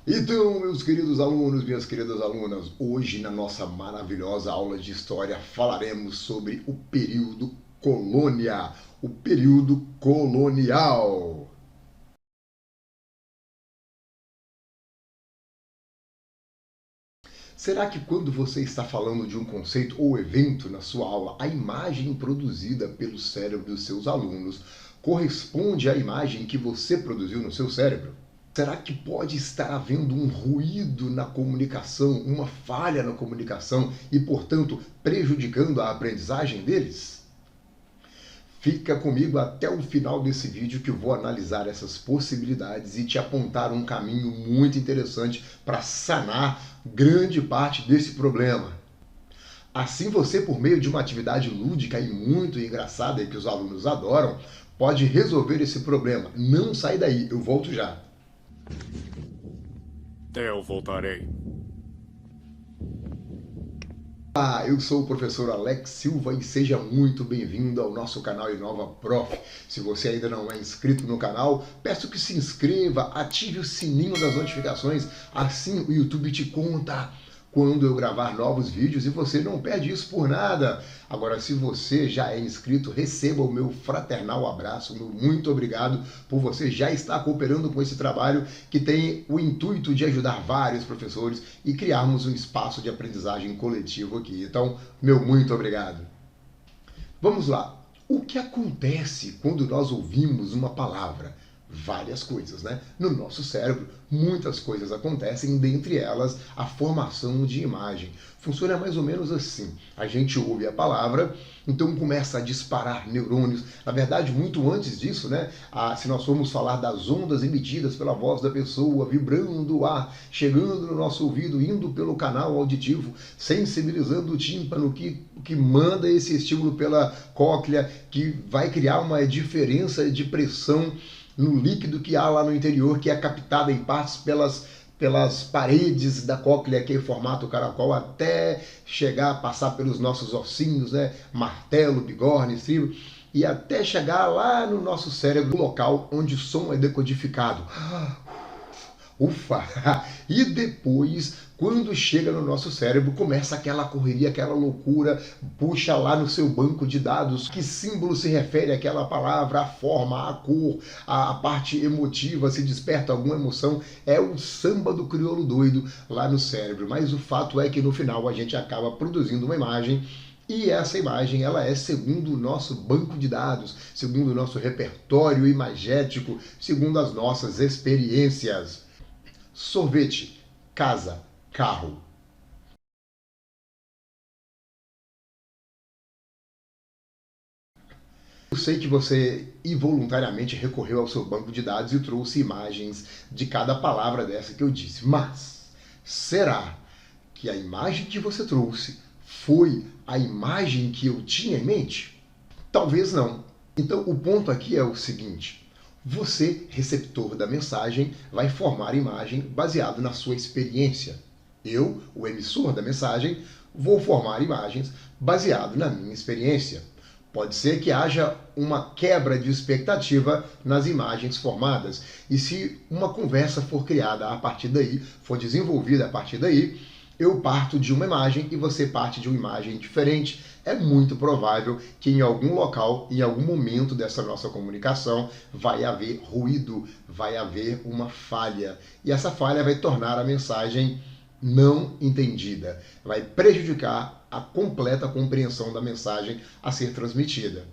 Então, meus queridos alunos, minhas queridas alunas, hoje na nossa maravilhosa aula de História falaremos sobre o período colônia, o período colonial. Será que quando você está falando de um conceito ou evento na sua aula, a imagem produzida pelo cérebro dos seus alunos corresponde à imagem que você produziu no seu cérebro? Será que pode estar havendo um ruído na comunicação, uma falha na comunicação e, portanto, prejudicando a aprendizagem deles? Fica comigo até o final desse vídeo que eu vou analisar essas possibilidades e te apontar um caminho muito interessante para sanar grande parte desse problema. Assim você, por meio de uma atividade lúdica e muito engraçada e que os alunos adoram, pode resolver esse problema. Não sai daí, eu volto já. Eu voltarei. Olá, eu sou o professor Alex Silva e seja muito bem-vindo ao nosso canal Inova Prof. Se você ainda não é inscrito no canal, peço que se inscreva, ative o sininho das notificações, assim o YouTube te conta quando eu gravar novos vídeos e você não perde isso por nada. Agora, se você já é inscrito, receba o meu fraternal abraço, meu muito obrigado por você já estar cooperando com esse trabalho que tem o intuito de ajudar vários professores e criarmos um espaço de aprendizagem coletivo aqui. Então, meu muito obrigado. Vamos lá. O que acontece quando nós ouvimos uma palavra? Várias coisas, né? No nosso cérebro, muitas coisas acontecem, dentre elas a formação de imagem. Funciona mais ou menos assim. A gente ouve a palavra, então começa a disparar neurônios. Na verdade, muito antes disso, né? Se nós formos falar das ondas emitidas pela voz da pessoa, vibrando o ar, chegando no nosso ouvido, indo pelo canal auditivo, sensibilizando o tímpano que manda esse estímulo pela cóclea, que vai criar uma diferença de pressão no líquido que há lá no interior, que é captada em partes pelas paredes da cóclea, que é em formato caracol, até chegar a passar pelos nossos ossinhos, né? Martelo, bigorna, estribo, e até chegar lá no nosso cérebro, local onde o som é decodificado. Ufa! E depois, quando chega no nosso cérebro, começa aquela correria, aquela loucura, puxa lá no seu banco de dados que símbolo se refere àquela palavra, a forma, a cor, a parte emotiva, se desperta alguma emoção. É o samba do crioulo doido lá no cérebro. Mas o fato é que no final a gente acaba produzindo uma imagem. E essa imagem, ela é segundo o nosso banco de dados, segundo o nosso repertório imagético, segundo as nossas experiências. Sorvete, casa, carro. Eu sei que você involuntariamente recorreu ao seu banco de dados e trouxe imagens de cada palavra dessa que eu disse. Mas será que a imagem que você trouxe foi a imagem que eu tinha em mente? Talvez não. Então o ponto aqui é o seguinte. Você, receptor da mensagem, vai formar a imagem baseado na sua experiência. Eu, o emissor da mensagem, vou formar imagens baseado na minha experiência. Pode ser que haja uma quebra de expectativa nas imagens formadas. E se uma conversa for criada a partir daí, for desenvolvida a partir daí, eu parto de uma imagem e você parte de uma imagem diferente. É muito provável que em algum local, em algum momento dessa nossa comunicação, vai haver ruído, vai haver uma falha. E essa falha vai tornar a mensagem não entendida, vai prejudicar a completa compreensão da mensagem a ser transmitida.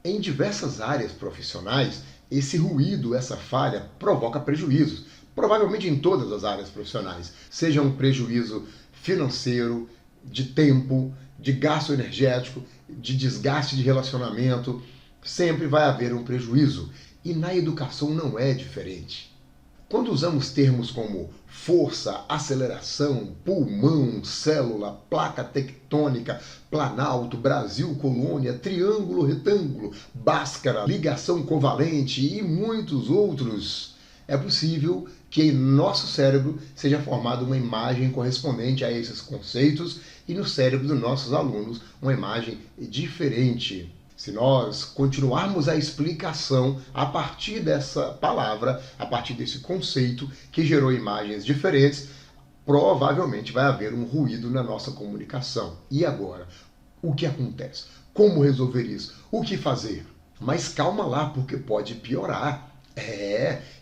Em diversas áreas profissionais, esse ruído, essa falha, provoca prejuízos. Provavelmente em todas as áreas profissionais, seja um prejuízo financeiro, de tempo, de gasto energético, de desgaste de relacionamento, sempre vai haver um prejuízo. E na educação não é diferente. Quando usamos termos como força, aceleração, pulmão, célula, placa tectônica, planalto, Brasil, colônia, triângulo, retângulo, Bhaskara, ligação covalente e muitos outros, é possível que em nosso cérebro seja formada uma imagem correspondente a esses conceitos e no cérebro dos nossos alunos uma imagem diferente. Se nós continuarmos a explicação a partir dessa palavra, a partir desse conceito que gerou imagens diferentes, provavelmente vai haver um ruído na nossa comunicação. E agora? O que acontece? Como resolver isso? O que fazer? Mas calma lá, porque pode piorar.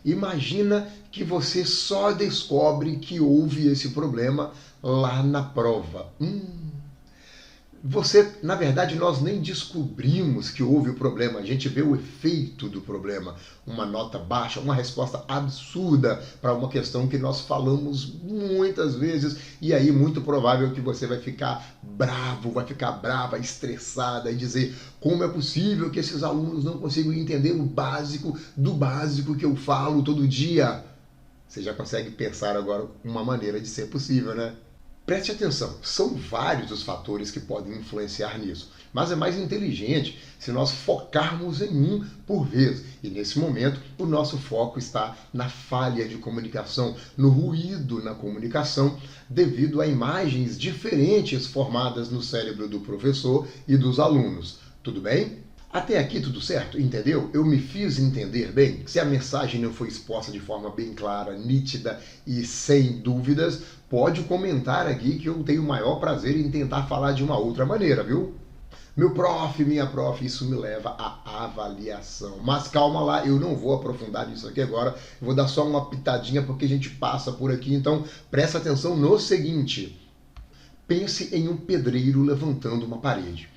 Imagina que você só descobre que houve esse problema lá na prova. Na verdade, nós nem descobrimos que houve o problema, a gente vê o efeito do problema. Uma nota baixa, uma resposta absurda para uma questão que nós falamos muitas vezes, e aí muito provável que você vai ficar bravo, vai ficar brava, estressada e dizer: como é possível que esses alunos não consigam entender o básico do básico que eu falo todo dia? Você já consegue pensar agora uma maneira de ser possível, né? Preste atenção, são vários os fatores que podem influenciar nisso, mas é mais inteligente se nós focarmos em um por vez. E nesse momento, o nosso foco está na falha de comunicação, no ruído na comunicação, devido a imagens diferentes formadas no cérebro do professor e dos alunos. Tudo bem? Até aqui tudo certo? Entendeu? Eu me fiz entender bem? Se a mensagem não foi exposta de forma bem clara, nítida e sem dúvidas, pode comentar aqui que eu tenho o maior prazer em tentar falar de uma outra maneira, viu? Meu prof, minha prof, isso me leva à avaliação. Mas calma lá, eu não vou aprofundar nisso aqui agora, eu vou dar só uma pitadinha porque a gente passa por aqui, então presta atenção no seguinte. Pense em um pedreiro levantando uma parede.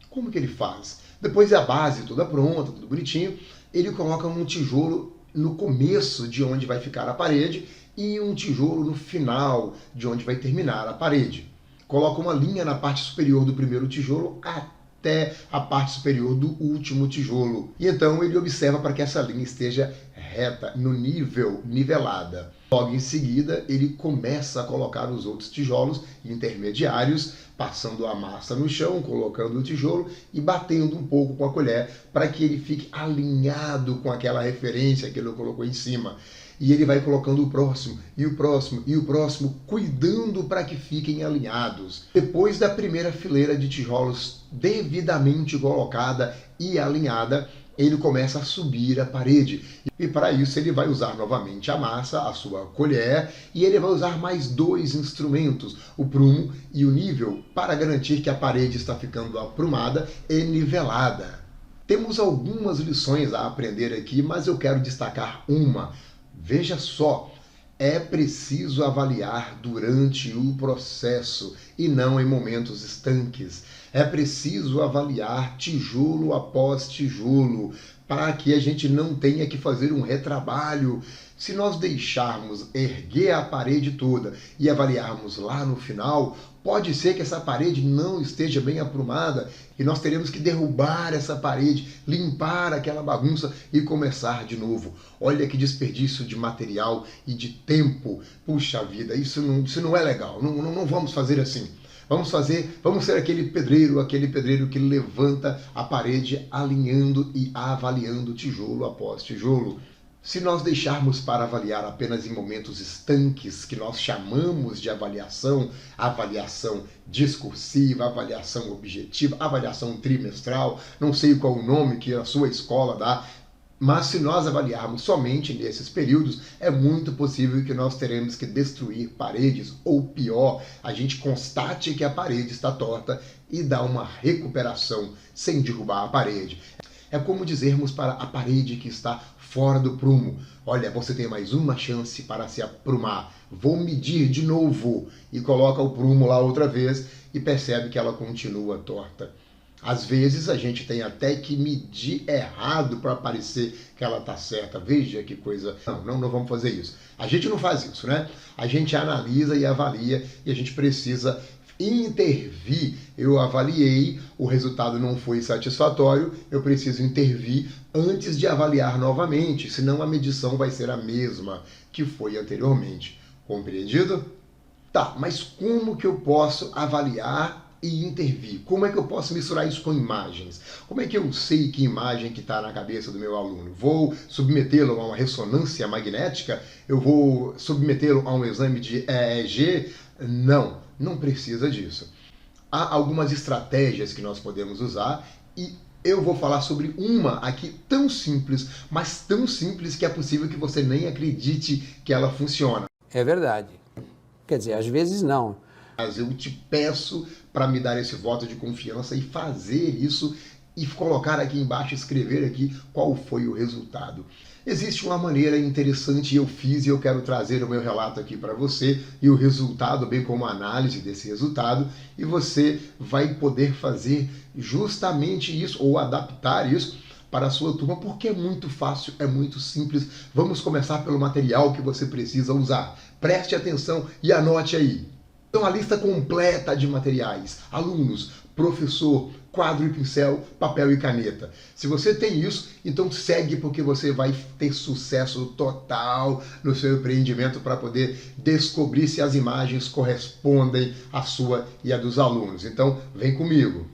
Como que ele faz? Depois da base toda pronta, tudo bonitinho, ele coloca um tijolo no começo de onde vai ficar a parede e um tijolo no final de onde vai terminar a parede. Coloca uma linha na parte superior do primeiro tijolo até a parte superior do último tijolo. E então ele observa para que essa linha esteja reta, no nível, nivelada. Logo em seguida, ele começa a colocar os outros tijolos intermediários, passando a massa no chão, colocando o tijolo e batendo um pouco com a colher para que ele fique alinhado com aquela referência que ele colocou em cima. E ele vai colocando o próximo, e o próximo, e o próximo, cuidando para que fiquem alinhados. Depois da primeira fileira de tijolos devidamente colocada e alinhada, ele começa a subir a parede. E para isso ele vai usar novamente a massa, a sua colher, e ele vai usar mais dois instrumentos, o prumo e o nível, para garantir que a parede está ficando aprumada e nivelada. Temos algumas lições a aprender aqui, mas eu quero destacar uma. Veja só, é preciso avaliar durante o processo e não em momentos estanques. É preciso avaliar tijolo após tijolo, para que a gente não tenha que fazer um retrabalho. Se nós deixarmos erguer a parede toda e avaliarmos lá no final, pode ser que essa parede não esteja bem aprumada e nós teremos que derrubar essa parede, limpar aquela bagunça e começar de novo. Olha que desperdício de material e de tempo. Puxa vida, isso não é legal, não vamos fazer assim. Vamos ser aquele pedreiro que levanta a parede alinhando e avaliando tijolo após tijolo. Se nós deixarmos para avaliar apenas em momentos estanques, que nós chamamos de avaliação discursiva, avaliação objetiva, avaliação trimestral, não sei qual o nome que a sua escola dá, mas se nós avaliarmos somente nesses períodos, é muito possível que nós teremos que destruir paredes, ou pior, a gente constate que a parede está torta e dá uma recuperação sem derrubar a parede. É como dizermos para a parede que está fora do prumo: olha, você tem mais uma chance para se aprumar, vou medir de novo. E coloca o prumo lá outra vez e percebe que ela continua torta. Às vezes a gente tem até que medir errado para parecer que ela está certa. Veja que coisa. Não vamos fazer isso. A gente não faz isso, né? A gente analisa e avalia e a gente precisa intervir. Eu avaliei, o resultado não foi satisfatório, eu preciso intervir antes de avaliar novamente, senão a medição vai ser a mesma que foi anteriormente. Compreendido? Tá, mas como que eu posso avaliar e intervir? Como é que eu posso misturar isso com imagens? Como é que eu sei que imagem que está na cabeça do meu aluno? Vou submetê-lo a uma ressonância magnética? Eu vou submetê-lo a um exame de EEG? Não precisa disso. Há algumas estratégias que nós podemos usar e eu vou falar sobre uma aqui tão simples, mas tão simples que é possível que você nem acredite que ela funciona. É verdade. Quer dizer, às vezes não. Mas eu te peço para me dar esse voto de confiança e fazer isso e colocar aqui embaixo, escrever aqui qual foi o resultado. Existe uma maneira interessante, eu fiz e eu quero trazer o meu relato aqui para você e o resultado, bem como a análise desse resultado, e você vai poder fazer justamente isso ou adaptar isso para a sua turma, porque é muito fácil, é muito simples. Vamos começar pelo material que você precisa usar. Preste atenção e anote aí. Então, a lista completa de materiais: alunos, professor, quadro e pincel, papel e caneta. Se você tem isso, então segue, porque você vai ter sucesso total no seu empreendimento para poder descobrir se as imagens correspondem à sua e à dos alunos. Então, vem comigo.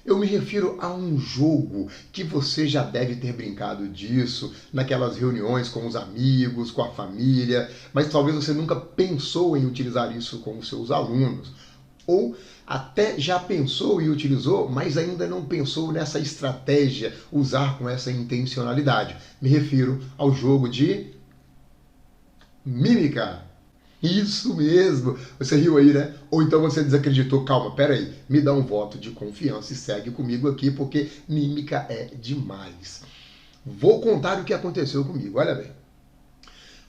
Eu me refiro a um jogo que você já deve ter brincado disso naquelas reuniões com os amigos, com a família, mas talvez você nunca pensou em utilizar isso com os seus alunos. Ou até já pensou e utilizou, mas ainda não pensou nessa estratégia, usar com essa intencionalidade. Me refiro ao jogo de mímica. Isso mesmo! Você riu aí, né? Ou então você desacreditou. Calma, peraí. Me dá um voto de confiança e segue comigo aqui, porque mímica é demais. Vou contar o que aconteceu comigo, olha bem.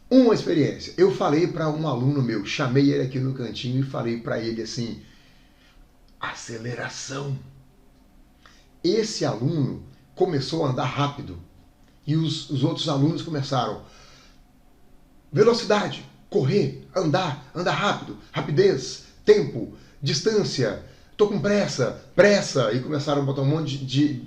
Uma experiência. Eu falei para um aluno meu, chamei ele aqui no cantinho e falei para ele assim: aceleração. Esse aluno começou a andar rápido e os outros alunos começaram: velocidade. Correr, andar rápido, rapidez, tempo, distância, tô com pressa, pressa, e começaram a botar um monte de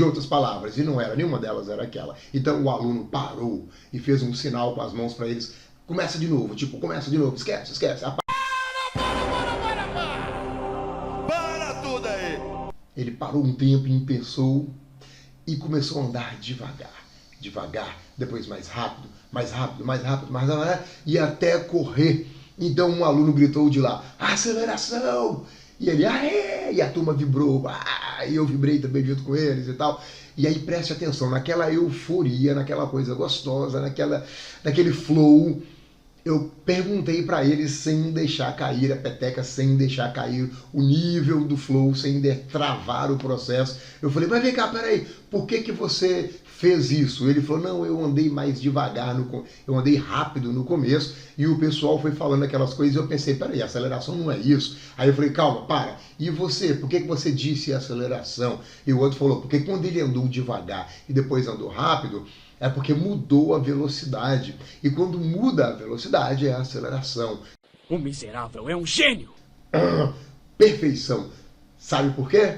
outras palavras, e não era, nenhuma delas era aquela. Então o aluno parou e fez um sinal com as mãos para eles: começa de novo, tipo, começa de novo, esquece. Para tudo aí! Ele parou um tempo e pensou e começou a andar devagar, depois mais rápido, e até correr. Então um aluno gritou de lá: aceleração! E ele, aê! E a turma vibrou, e eu vibrei também junto com eles e tal. E aí preste atenção, naquela euforia, naquela coisa gostosa, naquele flow, eu perguntei para eles, sem deixar cair a peteca, sem deixar cair o nível do flow, sem travar o processo. Eu falei: mas vem cá, peraí, por que você fez isso? Ele falou: não, eu andei mais devagar, eu andei rápido no começo, e o pessoal foi falando aquelas coisas, e eu pensei: peraí, aceleração não é isso. Aí eu falei: calma, para. E você, por que você disse aceleração? E o outro falou: porque quando ele andou devagar e depois andou rápido, é porque mudou a velocidade. E quando muda a velocidade, é a aceleração. O miserável é um gênio! Perfeição. Sabe por quê?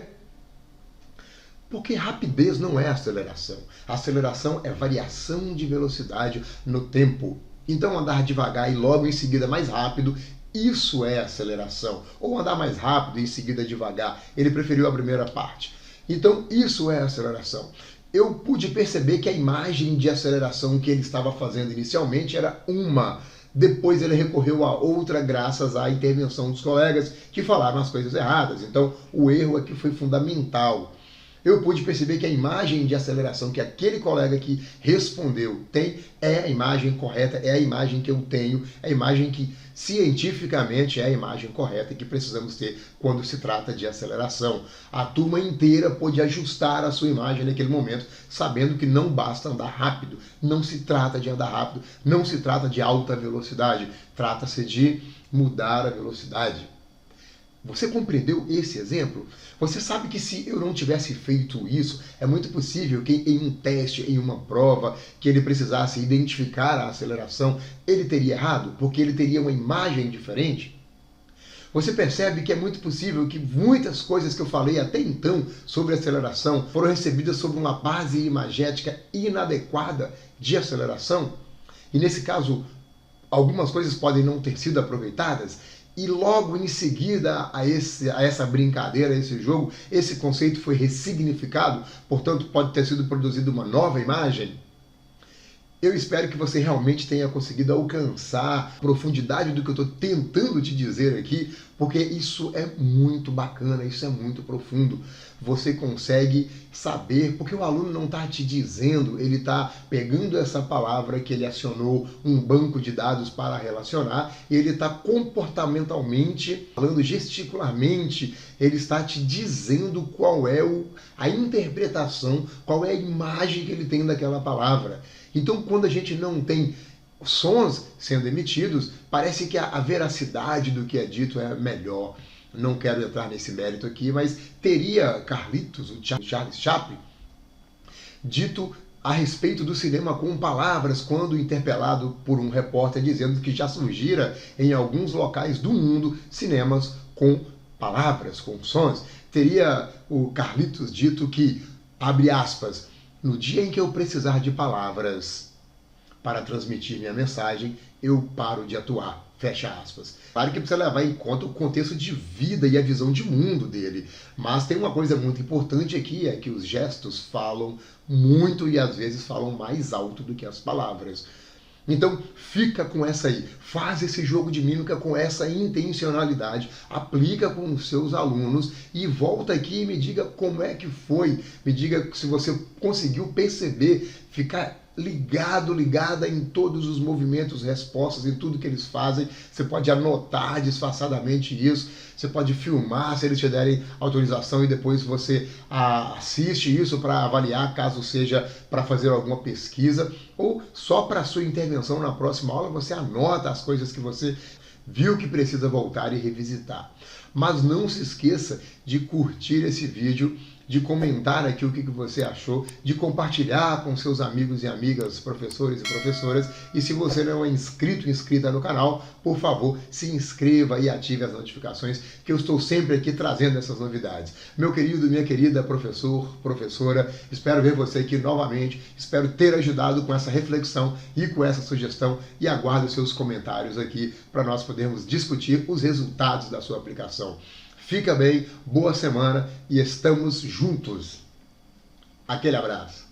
Porque rapidez não é aceleração. A aceleração é variação de velocidade no tempo. Então andar devagar e logo em seguida mais rápido, isso é aceleração. Ou andar mais rápido e em seguida devagar. Ele preferiu a primeira parte. Então isso é aceleração. Eu pude perceber que a imagem de aceleração que ele estava fazendo inicialmente era uma. Depois ele recorreu a outra graças à intervenção dos colegas que falaram as coisas erradas. Então o erro aqui foi fundamental. Eu pude perceber que a imagem de aceleração que aquele colega que respondeu tem é a imagem correta, é a imagem que eu tenho, é a imagem que cientificamente é a imagem correta que precisamos ter quando se trata de aceleração. A turma inteira pôde ajustar a sua imagem naquele momento, sabendo que não basta andar rápido, não se trata de andar rápido, não se trata de alta velocidade, trata-se de mudar a velocidade. Você compreendeu esse exemplo? Você sabe que se eu não tivesse feito isso, é muito possível que em um teste, em uma prova, que ele precisasse identificar a aceleração, ele teria errado, porque ele teria uma imagem diferente? Você percebe que é muito possível que muitas coisas que eu falei até então sobre aceleração foram recebidas sobre uma base imagética inadequada de aceleração? E nesse caso, algumas coisas podem não ter sido aproveitadas? E logo em seguida a essa brincadeira, a esse jogo, esse conceito foi ressignificado, portanto pode ter sido produzida uma nova imagem. Eu espero que você realmente tenha conseguido alcançar a profundidade do que eu estou tentando te dizer aqui, porque isso é muito bacana, isso é muito profundo. Você consegue saber, porque o aluno não está te dizendo, ele está pegando essa palavra que ele acionou um banco de dados para relacionar, e ele está comportamentalmente, falando gesticularmente, ele está te dizendo qual é a interpretação, qual é a imagem que ele tem daquela palavra. Então, quando a gente não tem sons sendo emitidos, parece que a veracidade do que é dito é melhor. Não quero entrar nesse mérito aqui, mas teria Carlitos, o Charles Chaplin, dito a respeito do cinema com palavras quando interpelado por um repórter dizendo que já surgira em alguns locais do mundo cinemas com palavras, com sons. Teria o Carlitos dito que, abre aspas, no dia em que eu precisar de palavras para transmitir minha mensagem, eu paro de atuar. Fecha aspas. Claro que precisa levar em conta o contexto de vida e a visão de mundo dele. Mas tem uma coisa muito importante aqui, é que os gestos falam muito e às vezes falam mais alto do que as palavras. Então, fica com essa aí. Faz esse jogo de mímica com essa intencionalidade. Aplica com os seus alunos e volta aqui e me diga como é que foi. Me diga se você conseguiu perceber, ficar ligada em todos os movimentos, respostas, em tudo que eles fazem. Você pode anotar disfarçadamente isso. Você pode filmar se eles te derem autorização e depois você assiste isso para avaliar, caso seja para fazer alguma pesquisa ou só para sua intervenção na próxima aula, você anota as coisas que você viu que precisa voltar e revisitar. Mas não se esqueça de curtir esse vídeo, de comentar aqui o que você achou, de compartilhar com seus amigos e amigas, professores e professoras. E se você não é inscrito, inscrita no canal, por favor, se inscreva e ative as notificações, que eu estou sempre aqui trazendo essas novidades. Meu querido, minha querida professor, professora, espero ver você aqui novamente, espero ter ajudado com essa reflexão e com essa sugestão e aguardo seus comentários aqui para nós podermos discutir os resultados da sua aplicação. Fica bem, boa semana e estamos juntos. Aquele abraço.